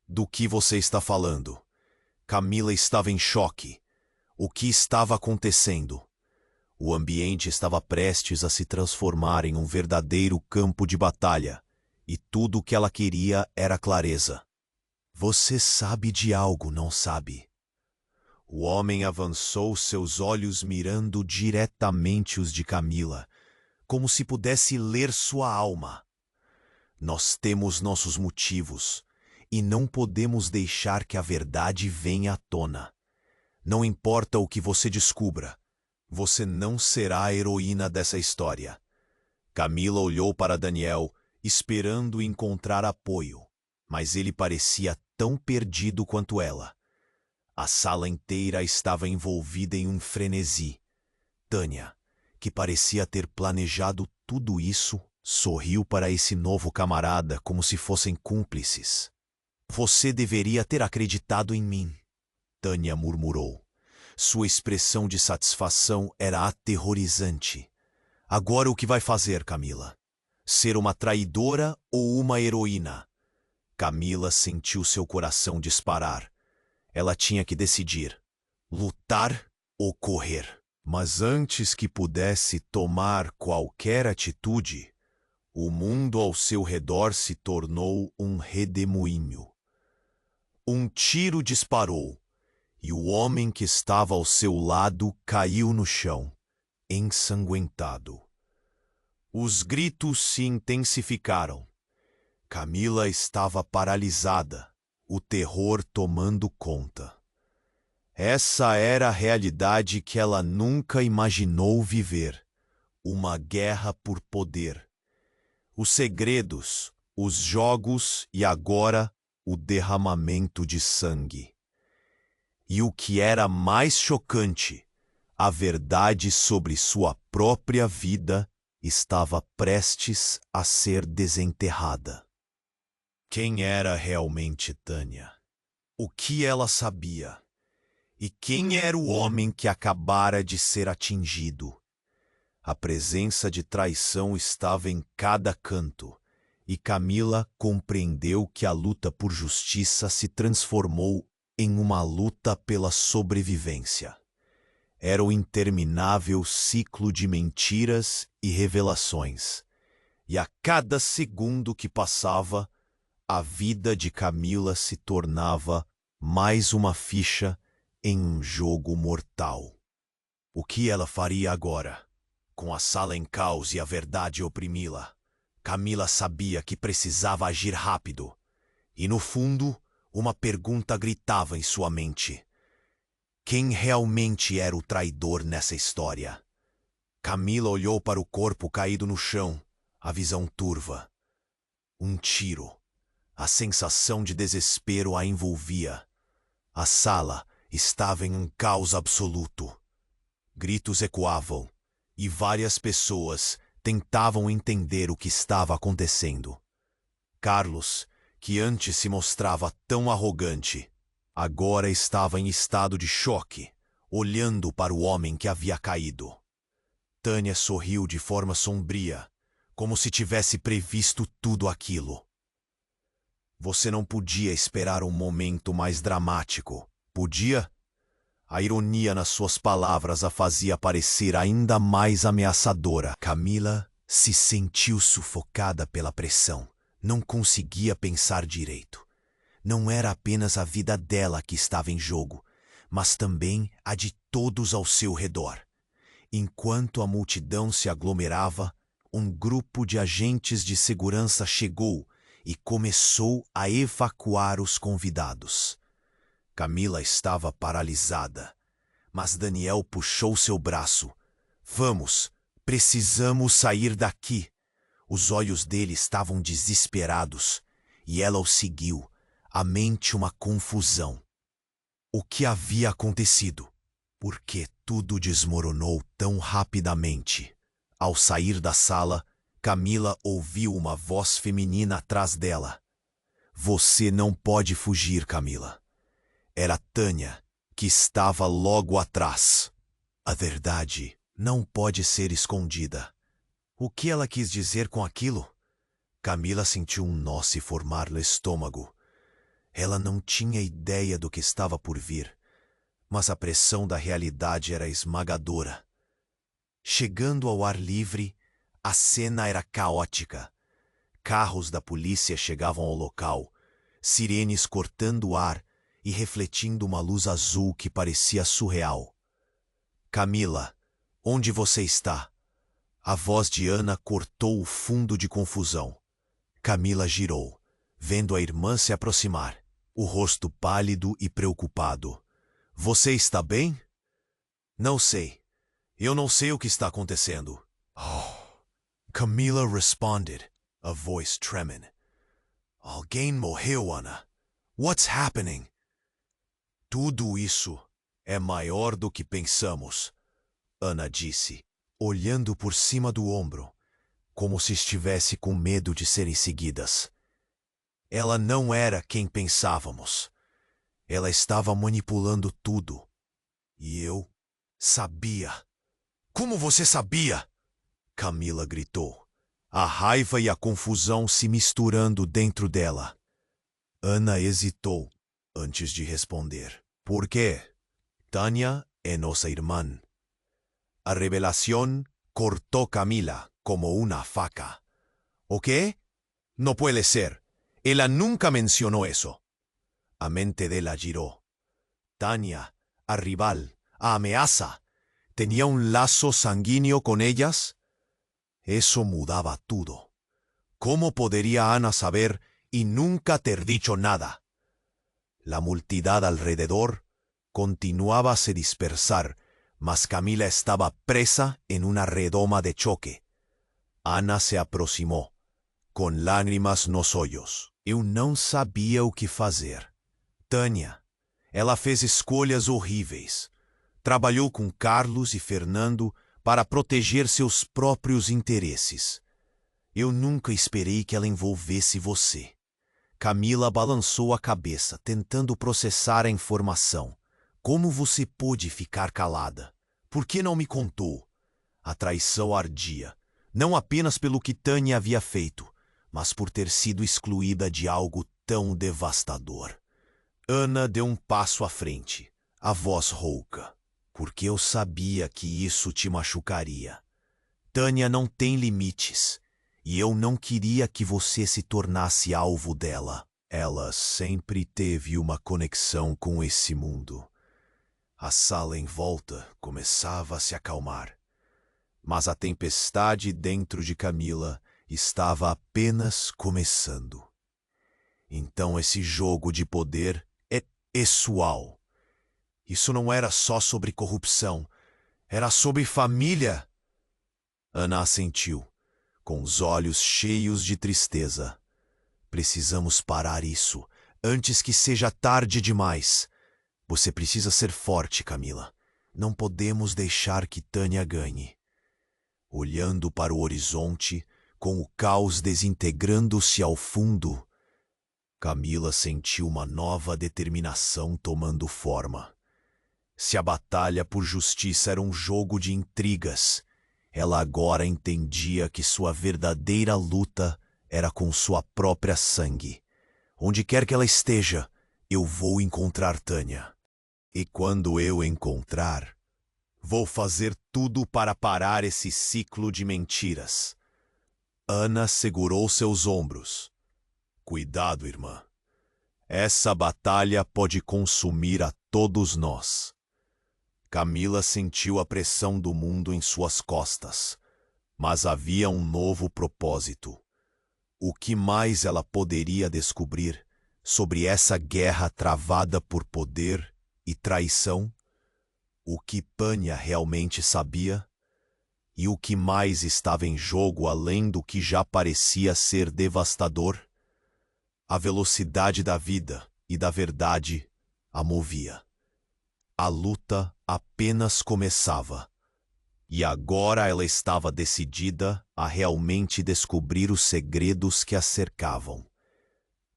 Do que você está falando? Camila estava em choque. O que estava acontecendo? O ambiente estava prestes a se transformar em um verdadeiro campo de batalha, e tudo o que ela queria era clareza. Você sabe de algo, não sabe? O homem avançou, seus olhos mirando diretamente os de Camila, como se pudesse ler sua alma. Nós temos nossos motivos, e não podemos deixar que a verdade venha à tona. Não importa o que você descubra, você não será a heroína dessa história. Camila olhou para Daniel, esperando encontrar apoio, mas ele parecia tão perdido quanto ela. A sala inteira estava envolvida em um frenesi. Tânia, que parecia ter planejado tudo isso, sorriu para esse novo camarada como se fossem cúmplices. Você deveria ter acreditado em mim, Tânia murmurou. Sua expressão de satisfação era aterrorizante. Agora o que vai fazer, Camila? Ser uma traidora ou uma heroína? Camila sentiu seu coração disparar. Ela tinha que decidir: lutar ou correr. Mas antes que pudesse tomar qualquer atitude, o mundo ao seu redor se tornou um redemoinho. Um tiro disparou, e o homem que estava ao seu lado caiu no chão, ensanguentado. Os gritos se intensificaram. Camila estava paralisada, o terror tomando conta. Essa era a realidade que ela nunca imaginou viver. Uma guerra por poder. Os segredos, os jogos e agora o derramamento de sangue. E o que era mais chocante, a verdade sobre sua própria vida estava prestes a ser desenterrada. Quem era realmente Tânia? O que ela sabia? E quem era o homem que acabara de ser atingido? A presença de traição estava em cada canto, e Camila compreendeu que a luta por justiça se transformou em uma luta pela sobrevivência. Era o interminável ciclo de mentiras e revelações, e a cada segundo que passava, a vida de Camila se tornava mais uma ficha em um jogo mortal. O que ela faria agora? Com a sala em caos e a verdade oprimi-la, Camila sabia que precisava agir rápido. E no fundo, uma pergunta gritava em sua mente. Quem realmente era o traidor nessa história? Camila olhou para o corpo caído no chão, a visão turva. Um tiro. A sensação de desespero a envolvia. A sala estava em um caos absoluto. Gritos ecoavam, e várias pessoas tentavam entender o que estava acontecendo. Carlos, que antes se mostrava tão arrogante, agora estava em estado de choque, olhando para o homem que havia caído. Tânia sorriu de forma sombria, como se tivesse previsto tudo aquilo. Você não podia esperar um momento mais dramático, podia? A ironia nas suas palavras a fazia parecer ainda mais ameaçadora. Camila se sentiu sufocada pela pressão. Não conseguia pensar direito. Não era apenas a vida dela que estava em jogo, mas também a de todos ao seu redor. Enquanto a multidão se aglomerava, um grupo de agentes de segurança chegou e começou a evacuar os convidados. Camila estava paralisada, mas Daniel puxou seu braço. Vamos, precisamos sair daqui. Os olhos dele estavam desesperados, e ela o seguiu, a mente uma confusão. O que havia acontecido? Por que tudo desmoronou tão rapidamente? Ao sair da sala, Camila ouviu uma voz feminina atrás dela. Você não pode fugir, Camila. Era Tânia, que estava logo atrás. A verdade não pode ser escondida. O que ela quis dizer com aquilo? Camila sentiu um nó se formar no estômago. Ela não tinha ideia do que estava por vir, mas a pressão da realidade era esmagadora. Chegando ao ar livre, a cena era caótica. Carros da polícia chegavam ao local, sirenes cortando o ar e refletindo uma luz azul que parecia surreal. Camila, onde você está? A voz de Ana cortou o fundo de confusão. Camila girou, vendo a irmã se aproximar, o rosto pálido e preocupado. Você está bem? Não sei. Eu não sei o que está acontecendo. Oh. Camila responded, a voice tremendo. Alguém morreu, Ana. What's happening? Tudo isso é maior do que pensamos, Ana disse, olhando por cima do ombro, como se estivesse com medo de serem seguidas. Ela não era quem pensávamos. Ela estava manipulando tudo. E eu sabia. Como você sabia? Camila gritou, a raiva e a confusão se misturando dentro dela. Ana hesitou antes de responder. ¿Por quê? Tânia é nossa irmã. A revelación cortó Camila como una faca. ¿O qué? No puede ser. Ella nunca mencionó eso. A mente de ella giró. Tânia, a rival, a ameaça, ¿tenía un lazo sanguíneo con ellas? Eso mudaba todo. ¿Cómo podría Ana saber y nunca ter dicho nada? La multitud alrededor continuaba a se dispersar, mas Camila estaba presa en una redoma de choque. Ana se aproximou, com lágrimas nos olhos. Eu não sabia o que fazer. Tânia, ela fez escolhas horríveis. Trabalhou com Carlos e Fernando para proteger seus próprios interesses. Eu nunca esperei que ela envolvesse você. Camila balançou a cabeça, tentando processar a informação. Como você pôde ficar calada? Por que não me contou? A traição ardia, não apenas pelo que Tânia havia feito, mas por ter sido excluída de algo tão devastador. Ana deu um passo à frente, a voz rouca. Porque eu sabia que isso te machucaria. Tânia não tem limites, e eu não queria que você se tornasse alvo dela. Ela sempre teve uma conexão com esse mundo. A sala em volta começava a se acalmar, mas a tempestade dentro de Camila estava apenas começando. Então esse jogo de poder é pessoal. Isso não era só sobre corrupção, era sobre família. Ana assentiu, com os olhos cheios de tristeza. Precisamos parar isso, antes que seja tarde demais. Você precisa ser forte, Camila. Não podemos deixar que Tânia ganhe. Olhando para o horizonte, com o caos desintegrando-se ao fundo, Camila sentiu uma nova determinação tomando forma. Se a batalha por justiça era um jogo de intrigas, ela agora entendia que sua verdadeira luta era com sua própria sangue. Onde quer que ela esteja, eu vou encontrar Tânia. E quando eu encontrar, vou fazer tudo para parar esse ciclo de mentiras. Ana segurou seus ombros. Cuidado, irmã. Essa batalha pode consumir a todos nós. Camila sentiu a pressão do mundo em suas costas, mas havia um novo propósito. O que mais ela poderia descobrir sobre essa guerra travada por poder e traição? O que Tânia realmente sabia? E o que mais estava em jogo além do que já parecia ser devastador? A velocidade da vida e da verdade a movia. A luta apenas começava. E agora ela estava decidida a realmente descobrir os segredos que a cercavam.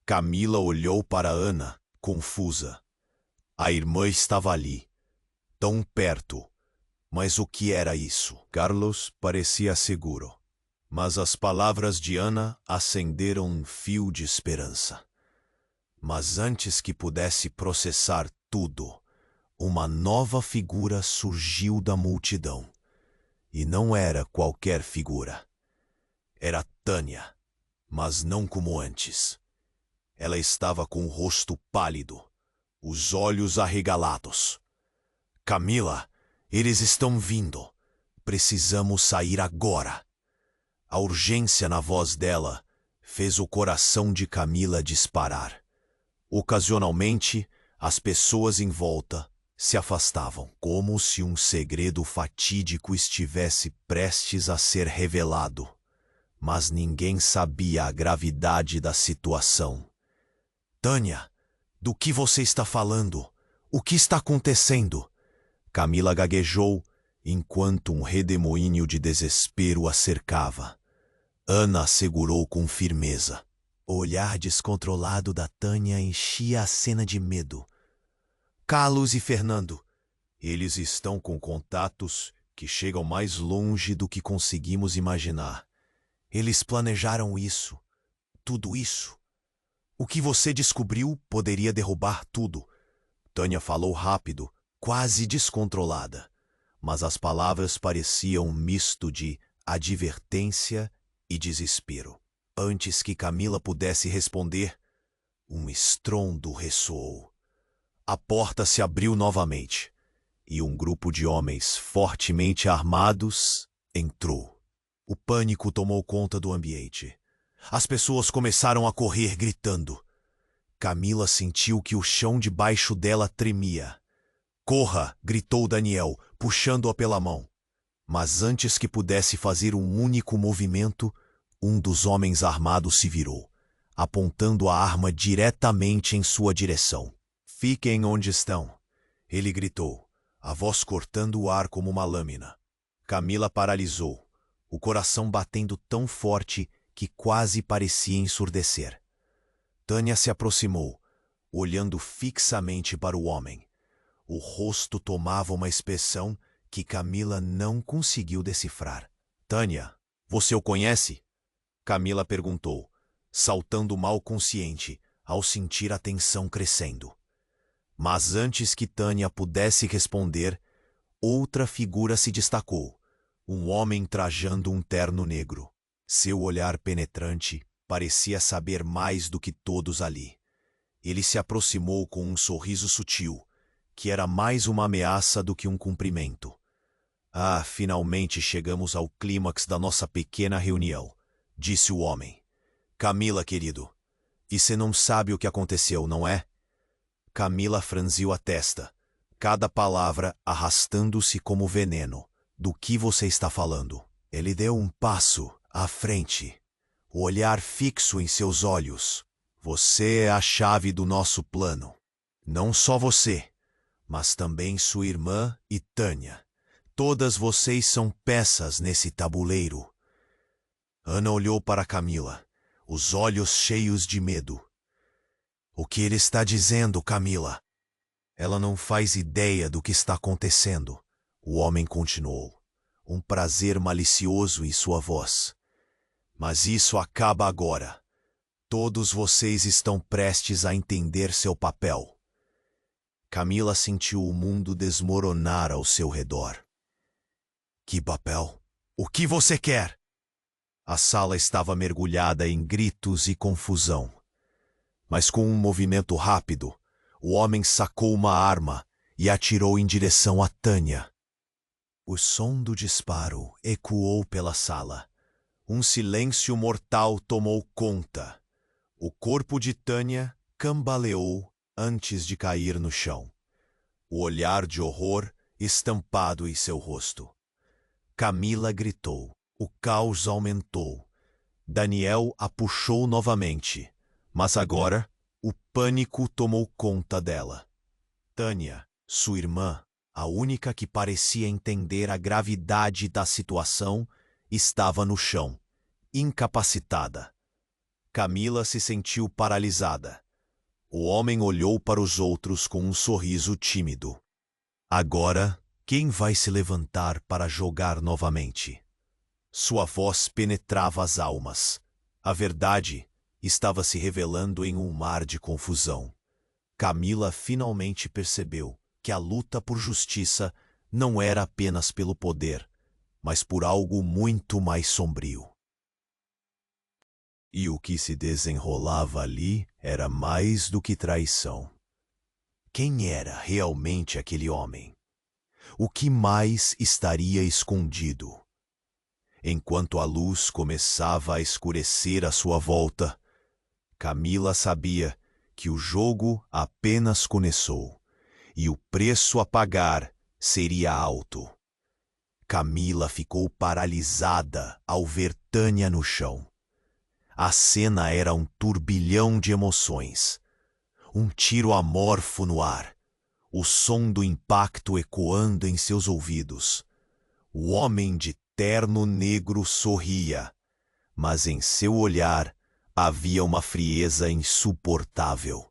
Camila olhou para Ana, confusa. A irmã estava ali, tão perto. Mas o que era isso? Carlos parecia seguro. Mas as palavras de Ana acenderam um fio de esperança. Mas antes que pudesse processar tudo, uma nova figura surgiu da multidão. E não era qualquer figura. Era Tânia, mas não como antes. Ela estava com o rosto pálido, os olhos arregalados. Camila, eles estão vindo. Precisamos sair agora. A urgência na voz dela fez o coração de Camila disparar. Ocasionalmente, as pessoas em volta se afastavam, como se um segredo fatídico estivesse prestes a ser revelado. Mas ninguém sabia a gravidade da situação. Tânia, do que você está falando? O que está acontecendo? Camila gaguejou, enquanto um redemoinho de desespero a cercava. Ana a segurou com firmeza. O olhar descontrolado da Tânia enchia a cena de medo. Carlos e Fernando. Eles estão com contatos que chegam mais longe do que conseguimos imaginar. Eles planejaram isso. Tudo isso. O que você descobriu poderia derrubar tudo. Tânia falou rápido, quase descontrolada. Mas as palavras pareciam um misto de advertência e desespero. Antes que Camila pudesse responder, um estrondo ressoou. A porta se abriu novamente, e um grupo de homens fortemente armados entrou. O pânico tomou conta do ambiente. As pessoas começaram a correr gritando. Camila sentiu que o chão debaixo dela tremia. Corra! Gritou Daniel, puxando-a pela mão. Mas antes que pudesse fazer um único movimento, um dos homens armados se virou, apontando a arma diretamente em sua direção. Fiquem onde estão, ele gritou, a voz cortando o ar como uma lâmina. Camila paralisou, o coração batendo tão forte que quase parecia ensurdecer. Tânia se aproximou, olhando fixamente para o homem. O rosto tomava uma expressão que Camila não conseguiu decifrar. Tânia, você o conhece? Camila perguntou, saltando mal consciente ao sentir a tensão crescendo. Mas antes que Tânia pudesse responder, outra figura se destacou, um homem trajando um terno negro. Seu olhar penetrante parecia saber mais do que todos ali. Ele se aproximou com um sorriso sutil, que era mais uma ameaça do que um cumprimento. Ah, finalmente chegamos ao clímax da nossa pequena reunião, disse o homem. Camila, querido, e você não sabe o que aconteceu, não é? Camila franziu a testa, cada palavra arrastando-se como veneno. Do que você está falando? Ele deu um passo à frente, o olhar fixo em seus olhos. Você é a chave do nosso plano. Não só você, mas também sua irmã e Tânia. Todas vocês são peças nesse tabuleiro. Ana olhou para Camila, os olhos cheios de medo. O que ele está dizendo, Camila? Ela não faz ideia do que está acontecendo. O homem continuou, um prazer malicioso em sua voz. Mas isso acaba agora. Todos vocês estão prestes a entender seu papel. Camila sentiu o mundo desmoronar ao seu redor. Que papel? O que você quer? A sala estava mergulhada em gritos e confusão. Mas com um movimento rápido, o homem sacou uma arma e atirou em direção a Tânia. O som do disparo ecoou pela sala. Um silêncio mortal tomou conta. O corpo de Tânia cambaleou antes de cair no chão. O olhar de horror estampado em seu rosto. Camila gritou. O caos aumentou. Daniel a puxou novamente. Mas agora, o pânico tomou conta dela. Tânia, sua irmã, A única que parecia entender a gravidade da situação estava no chão, incapacitada. Camila se sentiu paralisada. O homem olhou para os outros com um sorriso tímido. Agora, quem vai se levantar para jogar novamente? Sua voz penetrava as almas. A verdade estava se revelando em um mar de confusão. Camila finalmente percebeu que a luta por justiça não era apenas pelo poder, mas por algo muito mais sombrio. E o que se desenrolava ali era mais do que traição. Quem era realmente aquele homem? O que mais estaria escondido? Enquanto a luz começava a escurecer à sua volta, Camila sabia que o jogo apenas começou e o preço a pagar seria alto. Camila ficou paralisada ao ver Tânia no chão. A cena era um turbilhão de emoções. Um tiro amorfo no ar, o som do impacto ecoando em seus ouvidos. O homem de terno negro sorria, mas em seu olhar havia uma frieza insuportável.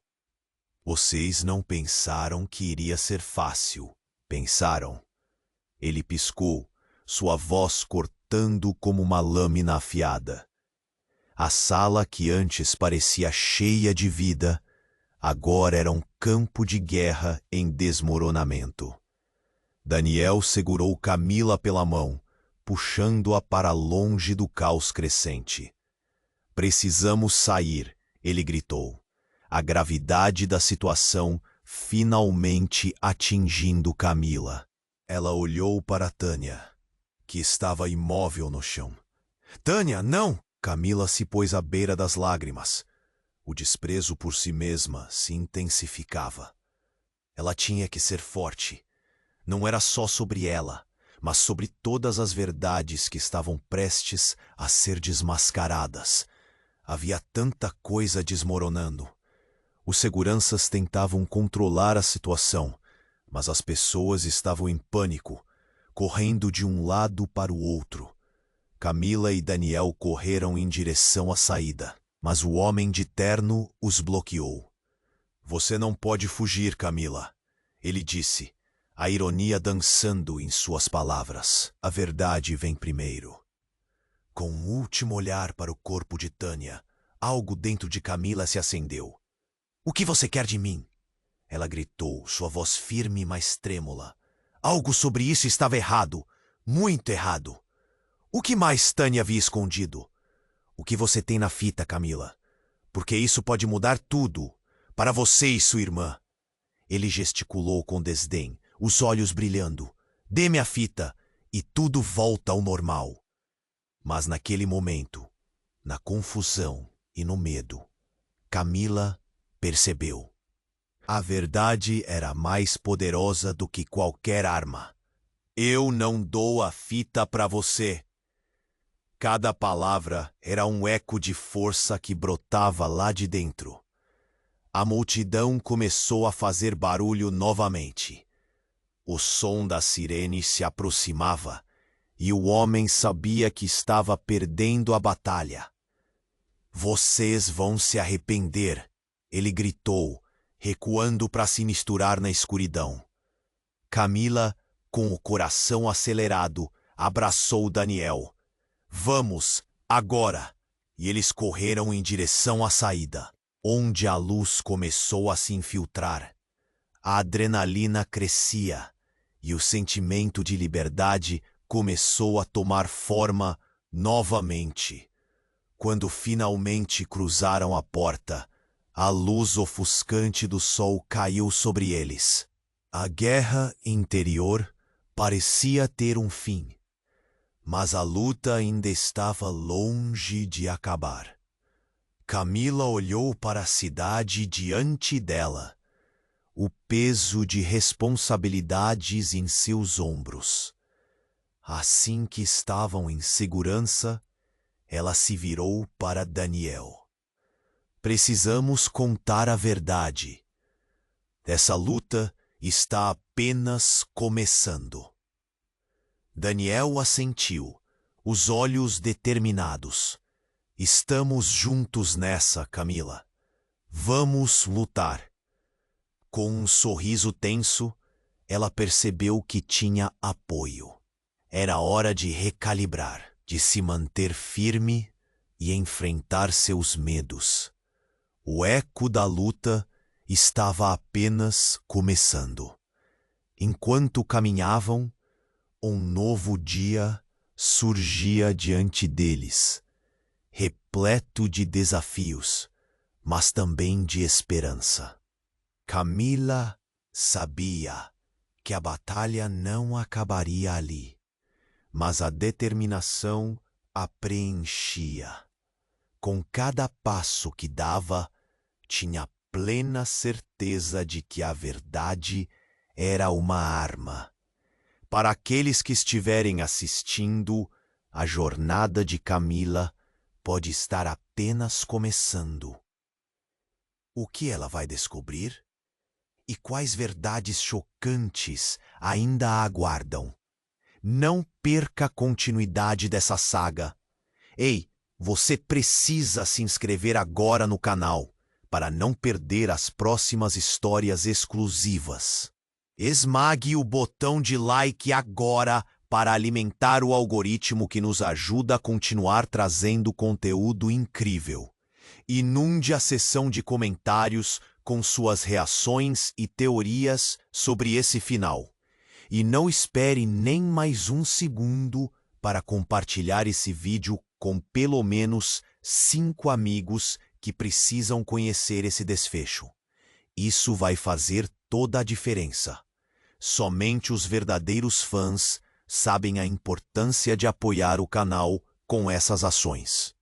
Vocês não pensaram que iria ser fácil, pensaram? Ele piscou, sua voz cortando como uma lâmina afiada. A sala que antes parecia cheia de vida, agora era um campo de guerra em desmoronamento. Daniel segurou Camila pela mão, puxando-a para longe do caos crescente. Precisamos sair, ele gritou. A gravidade da situação finalmente atingindo Camila. Ela olhou para Tânia, que estava imóvel no chão. Tânia, não! Camila se pôs à beira das lágrimas. O desprezo por si mesma se intensificava. Ela tinha que ser forte. Não era só sobre ela, mas sobre todas as verdades que estavam prestes a ser desmascaradas. Havia tanta coisa desmoronando. Os seguranças tentavam controlar a situação, mas as pessoas estavam em pânico, correndo de um lado para o outro. Camila e Daniel correram em direção à saída, mas o homem de terno os bloqueou. Você não pode fugir, Camila, ele disse, a ironia dançando em suas palavras. A verdade vem primeiro. Com um último olhar para o corpo de Tânia, algo dentro de Camila se acendeu. O que você quer de mim? Ela gritou, sua voz firme, mas trêmula. Algo sobre isso estava errado, muito errado. O que mais Tânia havia escondido? O que você tem na fita, Camila? Porque isso pode mudar tudo, para você e sua irmã. Ele gesticulou com desdém, os olhos brilhando. Dê-me a fita e tudo volta ao normal. Mas naquele momento, na confusão e no medo, Camila percebeu. A verdade era mais poderosa do que qualquer arma. Eu não dou a fita para você. Cada palavra era um eco de força que brotava lá de dentro. A multidão começou a fazer barulho novamente. O som da sirene se aproximava e o homem sabia que estava perdendo a batalha. Vocês vão se arrepender, ele gritou, recuando para se misturar na escuridão. Camila, com o coração acelerado, abraçou Daniel. Vamos, agora! E eles correram em direção à saída, onde a luz começou a se infiltrar. A adrenalina crescia e o sentimento de liberdade começou a tomar forma novamente. Quando finalmente cruzaram a porta, a luz ofuscante do sol caiu sobre eles. A guerra interior parecia ter um fim, mas a luta ainda estava longe de acabar. Camila olhou para a cidade diante dela, o peso de responsabilidades em seus ombros. Assim que estavam em segurança, ela se virou para Daniel. Precisamos contar a verdade. Essa luta está apenas começando. Daniel assentiu, os olhos determinados. Estamos juntos nessa, Camila. Vamos lutar. Com um sorriso tenso, ela percebeu que tinha apoio. Era hora de recalibrar, de se manter firme e enfrentar seus medos. O eco da luta estava apenas começando. Enquanto caminhavam, um novo dia surgia diante deles, repleto de desafios, mas também de esperança. Camila sabia que a batalha não acabaria ali, mas a determinação a preenchia. Com cada passo que dava, tinha plena certeza de que a verdade era uma arma. Para aqueles que estiverem assistindo, a jornada de Camila pode estar apenas começando. O que ela vai descobrir? E quais verdades chocantes ainda a aguardam? Não perca a continuidade dessa saga. Ei, você precisa se inscrever agora no canal para não perder as próximas histórias exclusivas. Esmague o botão de like agora para alimentar o algoritmo que nos ajuda a continuar trazendo conteúdo incrível. Inunde a seção de comentários com suas reações e teorias sobre esse final. E não espere nem mais um segundo para compartilhar esse vídeo com pelo menos 5 amigos que precisam conhecer esse desfecho. Isso vai fazer toda a diferença. Somente os verdadeiros fãs sabem a importância de apoiar o canal com essas ações.